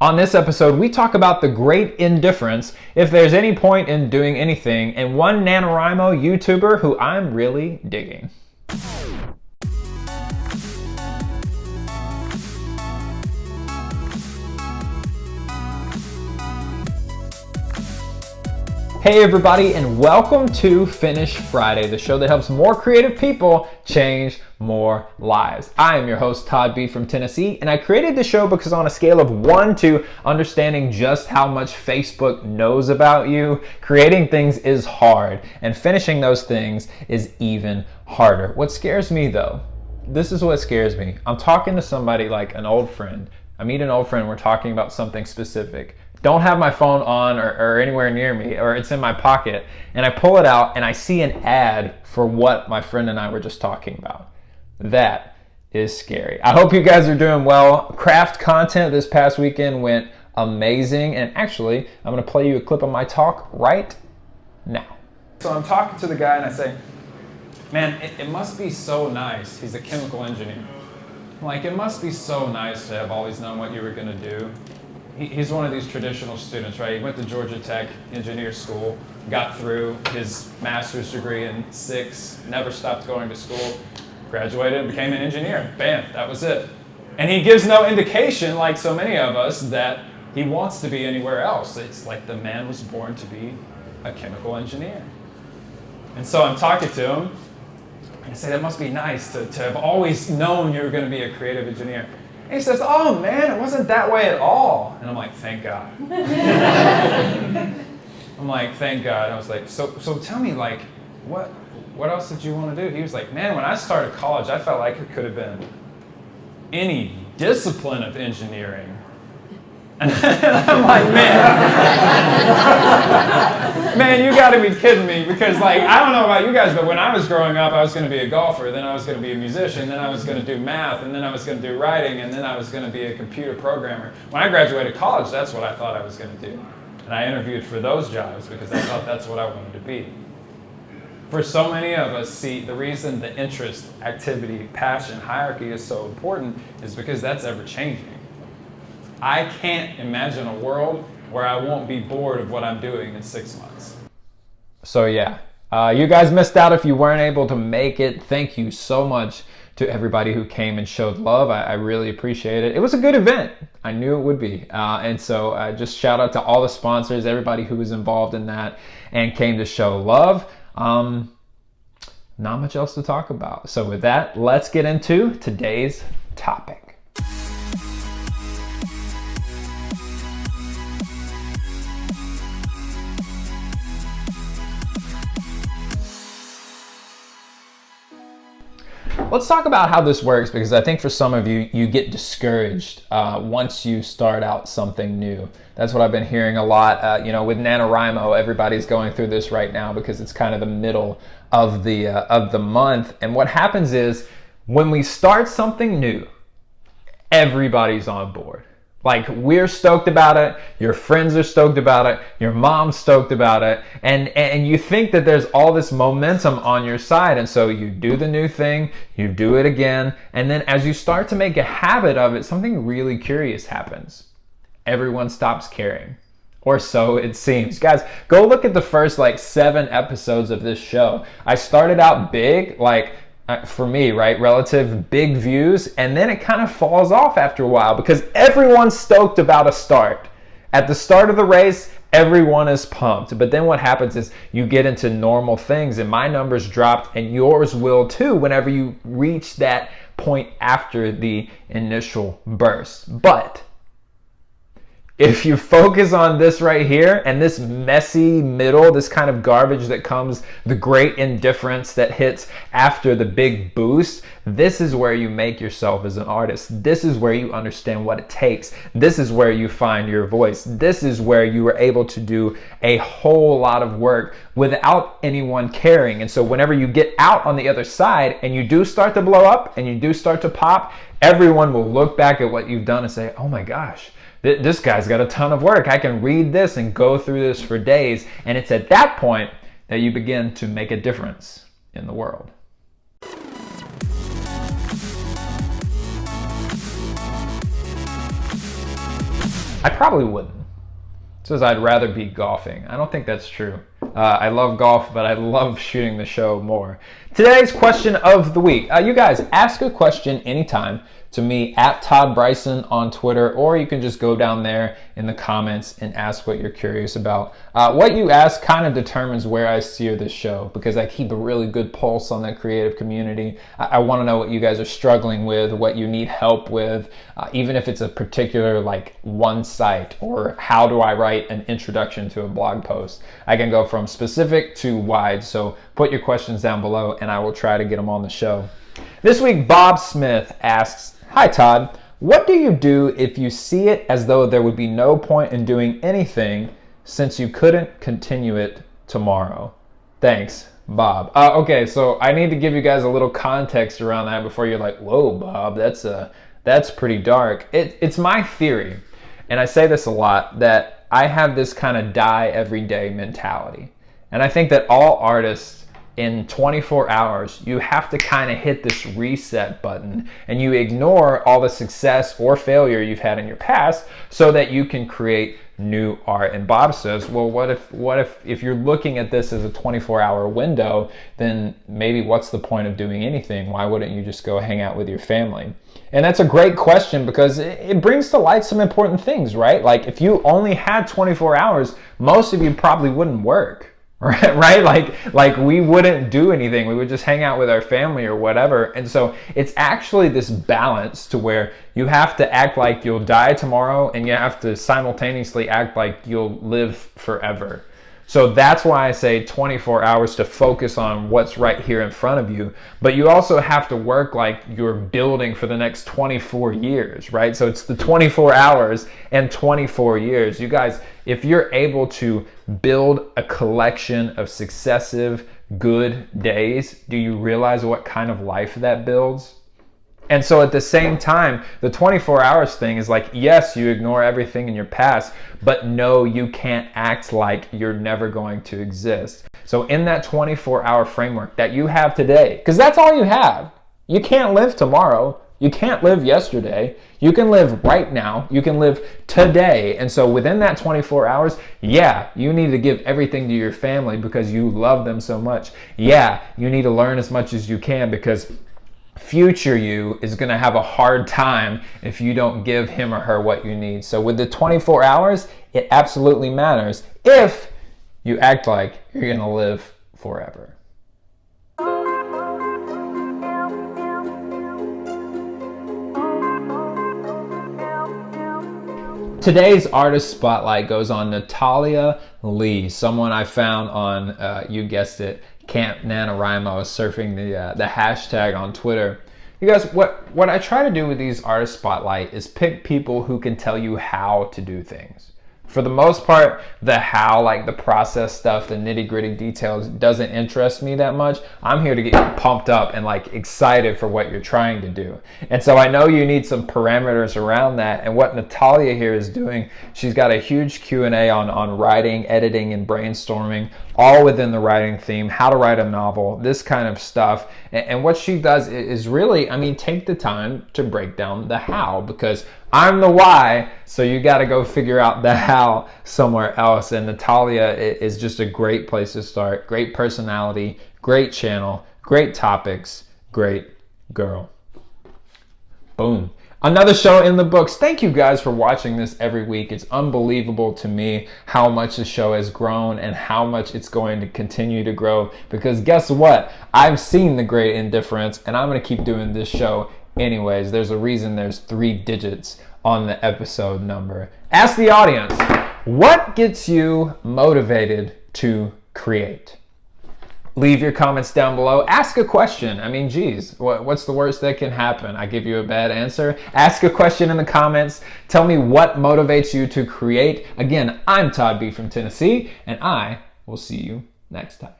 On this episode, we talk about the great indifference, if there's any point in doing anything, and one NaNoWriMo YouTuber who I'm really digging. Hey everybody, and welcome to Finish Friday, the show that helps more creative people change more lives. I am your host, Todd B. from Tennessee, and I created the show because on a scale of 1 to understanding just how much Facebook knows about you, creating things is hard, and finishing those things is even harder. What scares me though, this is what scares me. I'm talking to somebody like an old friend. I meet an old friend, we're talking about something specific. Don't have my phone on or anywhere near me, or it's in my pocket, and I pull it out and I see an ad for what my friend and I were just talking about. That is scary. I hope you guys are doing well. Craft content this past weekend went amazing, and actually, I'm gonna play you a clip of my talk right now. So I'm talking to the guy and I say, man, it must be so nice. He's a chemical engineer. Like, it must be so nice to have always known what you were gonna do. He's one of these traditional students, right? He went to Georgia Tech engineer school, got through his master's degree in 6, never stopped going to school, graduated and became an engineer. Bam, that was it. And he gives no indication, like so many of us, that he wants to be anywhere else. It's like the man was born to be a chemical engineer. And so I'm talking to him, and I say, that must be nice to have always known you were going to be a creative engineer. And he says, oh man, it wasn't that way at all. And I'm like, thank God. I'm like, thank God. I was like, so tell me, like, what else did you want to do? He was like, man, when I started college, I felt like it could have been any discipline of engineering. And I'm like, man, you gotta be kidding me, because like, I don't know about you guys, but when I was growing up, I was gonna be a golfer, then I was gonna be a musician, then I was gonna do math, and then I was gonna do writing, and then I was gonna be a computer programmer. When I graduated college, that's what I thought I was gonna do. And I interviewed for those jobs because I thought that's what I wanted to be. For so many of us, see, the reason the interest, activity, passion, hierarchy is so important is because that's ever changing. I can't imagine a world where I won't be bored of what I'm doing in 6 months. So yeah, you guys missed out if you weren't able to make it. Thank you so much to everybody who came and showed love. I really appreciate it. It was a good event. I knew it would be. And so just shout out to all the sponsors, everybody who was involved in that and came to show love. Not much else to talk about. So with that, let's get into today's topic. Let's talk about how this works, because I think for some of you, you get discouraged once you start out something new. That's what I've been hearing a lot. With NaNoWriMo, everybody's going through this right now because it's kind of the middle of the month. And what happens is when we start something new, everybody's on board. Like, we're stoked about it, your friends are stoked about it, your mom's stoked about it, and you think that there's all this momentum on your side, and so you do the new thing, you do it again, and then as you start to make a habit of it, something really curious happens. Everyone stops caring. Or so it seems. Guys, go look at the first 7 episodes of this show. I started out big, for me, right, relative big views, and then it kind of falls off after a while because everyone's stoked about a start. At the start of the race, everyone is pumped, but then what happens is you get into normal things, and my numbers dropped, and yours will too whenever you reach that point after the initial burst. But if you focus on this right here and this messy middle, this kind of garbage that comes, the great indifference that hits after the big boost, this is where you make yourself as an artist. This is where you understand what it takes. This is where you find your voice. This is where you are able to do a whole lot of work without anyone caring. And so whenever you get out on the other side and you do start to blow up and you do start to pop, everyone will look back at what you've done and say, oh my gosh, this guy's got a ton of work. I can read this and go through this for days. And it's at that point that you begin to make a difference in the world. I probably wouldn't. It says I'd rather be golfing. I don't think that's true. I love golf, but I love shooting the show more. Today's question of the week. You guys, ask a question anytime to me at Todd Bryson on Twitter, or you can just go down there in the comments and ask what you're curious about. What you ask kind of determines where I steer this show, because I keep a really good pulse on the creative community. I want to know what you guys are struggling with, what you need help with, even if it's a particular like one site, or how do I write an introduction to a blog post. I can go from specific to wide, so put your questions down below and I will try to get them on the show. This week, Bob Smith asks, "Hi Todd, what do you do if you see it as though there would be no point in doing anything since you couldn't continue it tomorrow? Thanks, Bob." Okay, so I need to give you guys a little context around that before you're like, "Whoa, Bob, that's pretty dark." It's my theory, and I say this a lot, that I have this kind of die every day mentality. And I think that all artists in 24 hours, you have to kind of hit this reset button and you ignore all the success or failure you've had in your past so that you can create new art. And Bob says, well, what if you're looking at this as a 24-hour window, then maybe what's the point of doing anything? Why wouldn't you just go hang out with your family? And that's a great question, because it brings to light some important things, right? Like if you only had 24 hours, most of you probably wouldn't work. Right? Like we wouldn't do anything. We would just hang out with our family or whatever. And so it's actually this balance to where you have to act like you'll die tomorrow and you have to simultaneously act like you'll live forever. So that's why I say 24 hours to focus on what's right here in front of you. But you also have to work like you're building for the next 24 years, right? So it's the 24 hours and 24 years. You guys, if you're able to build a collection of successive good days, do you realize what kind of life that builds? And so at the same time, the 24 hours thing is like, yes, you ignore everything in your past, but no, you can't act like you're never going to exist. So in that 24-hour framework that you have today, because that's all you have. You can't live tomorrow. You can't live yesterday. You can live right now. You can live today. And so within that 24 hours, yeah, you need to give everything to your family because you love them so much. Yeah, you need to learn as much as you can because future you is going to have a hard time if you don't give him or her what you need. So with the 24 hours, it absolutely matters if you act like you're going to live forever. Today's artist spotlight goes on Natalia Lee, someone I found on, you guessed it, Camp NaNoWriMo, surfing the hashtag on Twitter. You guys, what I try to do with these artist spotlight is pick people who can tell you how to do things. For the most part, the how, like the process stuff, the nitty-gritty details, doesn't interest me that much. I'm here to get you pumped up and like excited for what you're trying to do. And so I know you need some parameters around that. And what Natalia here is doing, she's got a huge Q&A on writing, editing, and brainstorming, all within the writing theme, how to write a novel, this kind of stuff. And what she does is really, I mean, take the time to break down the how, because I'm the why, so you got to go figure out the how somewhere else. And Natalia is just a great place to start. Great personality, great channel, great topics, great girl. Boom. Another show in the books. Thank you guys for watching this every week. It's unbelievable to me how much the show has grown and how much it's going to continue to grow, because guess what? I've seen the great Indifference and I'm going to keep doing this show anyways. There's a reason there's 3 digits on the episode number. Ask the audience, what gets you motivated to create? Leave your comments down below. Ask a question. I mean, geez, what's the worst that can happen? I give you a bad answer. Ask a question in the comments. Tell me what motivates you to create. Again, I'm Todd B from Tennessee, and I will see you next time.